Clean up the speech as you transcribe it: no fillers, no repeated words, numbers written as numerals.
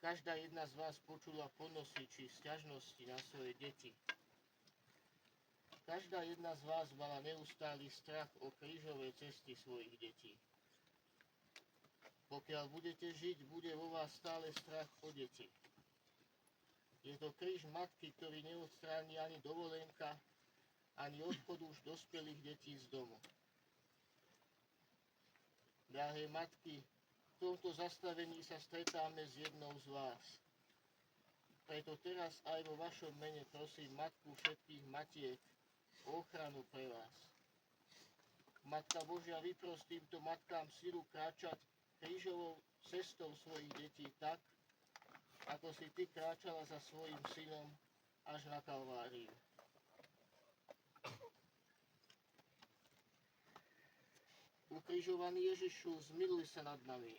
Každá jedna z vás počula ponosy či sťažnosti na svoje deti. Každá jedna z vás mala neustály strach o krížové cesty svojich detí. Pokiaľ budete žiť, bude vo vás stále strach o deti. Je to kríž matky, ktorý neodstráni ani dovolenka, ani odchod už dospelých detí z domu. Drahé matky, v tomto zastavení sa stretáme s jednou z vás. Preto teraz aj vo vašom mene prosím Matku všetkých matiek o ochranu pre vás. Matka Božia, vypros týmto matkám silu kráčať krížovou cestou svojich detí tak, ako si ty kráčala za svojím synom až na Kalváriu. Ukrižovaný Ježišu, zmiluj sa nad nami.